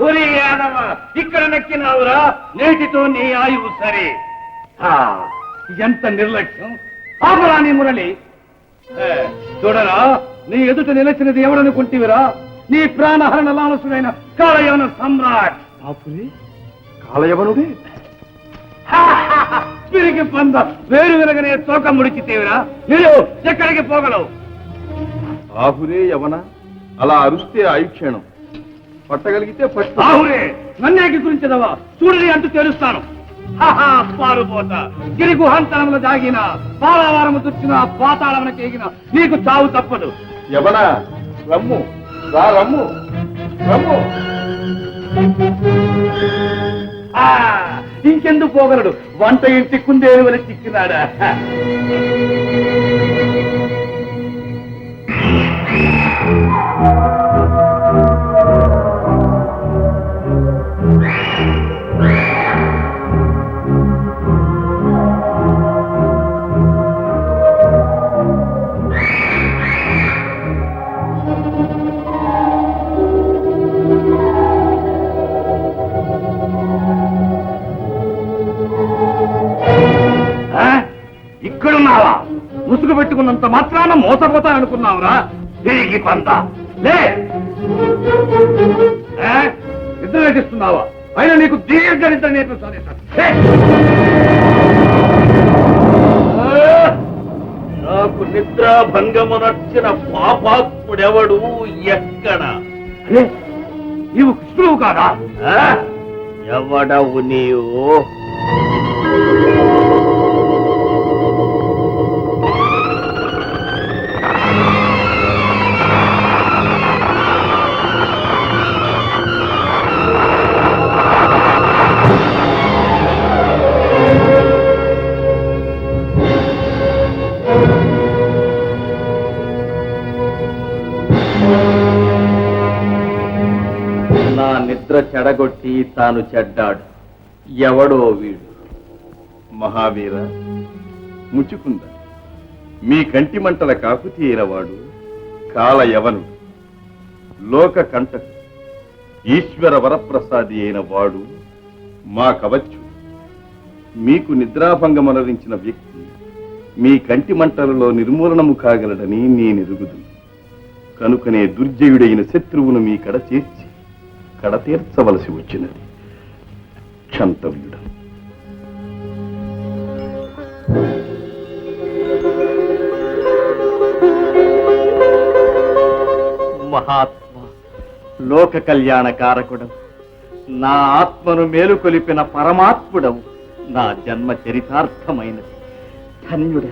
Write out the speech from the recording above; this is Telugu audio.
ఒరే యాదవ, ఇక్కడ నక్కినావురా, నేటితో నీ ఆయువు సరే. ఎంత నిర్లక్ష్యం! ఆపరా నీ మురళి. చూడరా, నీ ఎదుట నిలచినది ఎవడనుకుంటేవిరా? నీ ప్రాణహరణ లాలసుడైన కాలయవన సమ్రాట్. కాలయవనుడే? తిరిగి పంద వేరు విరగనే తోక ముడిచితేవిరా. మీరు ఎక్కడికి పోగలవు? ఆహురే యవన, అలా అరుస్తే ఆయుక్షేణం, పట్టగలిగితే పట్టు. ఆహురే, నన్నేకి గురించదవా? చూడని అంటూ తెలుస్తాను. పారుపోతా గిరి గుహాంతరంలో దాగిన పాలవారము దుర్చిన పాతాళమున కేగిన నీకు చావు తప్పదు. యవన, రమ్ము రా, రమ్ము రమ్ము. ఇంకెందుకు పోగలడు? వంట ఇంటి కుందేలు వల్ల చిక్కినాడా? ఇక్కడున్నావా? ముసుగు పెట్టుకున్నంత మాత్రాన మోసపోతాననుకున్నావురా? తిరిగి పంత లే. నిద్ర నటిస్తున్నావా? అయినా నీకు దీర్ఘ నిద్ర నేర్పిస్తాను. నాకు నిద్రా భంగము నచ్చిన పాపాత్ముడెవడు ఎక్కడ? నీవు కృష్ణువు కాదా? ఎవడవు నీవు? నా నిద్ర చెడగొట్టి తాను చెడ్డాడు. ఎవడో వీడు? మహావీర ముచుకుంద, మీ కంటి మంటల కాకుతి అయినవాడు కాలయవనుడు, లోక కంటకు, ఈశ్వర వరప్రసాది అయిన వాడు మా కవచు. మీకు నిద్రాభంగమనరించిన వ్యక్తి మీ కంటి మంటలలో నిర్మూలనము కాగలడని నేనెరుగుదు. కనుకనే దుర్జయుడైన శత్రువును మీ కడ చేర్చి కడ తీర్చవలసి వచ్చినది. క్షంతవ్యుడ. మహాత్మ, లోక కళ్యాణ కారకుడవు, నా ఆత్మను మేలుకొలిపిన పరమాత్ముడవు, నా జన్మ చరితార్థమైనది. ధన్యుడ.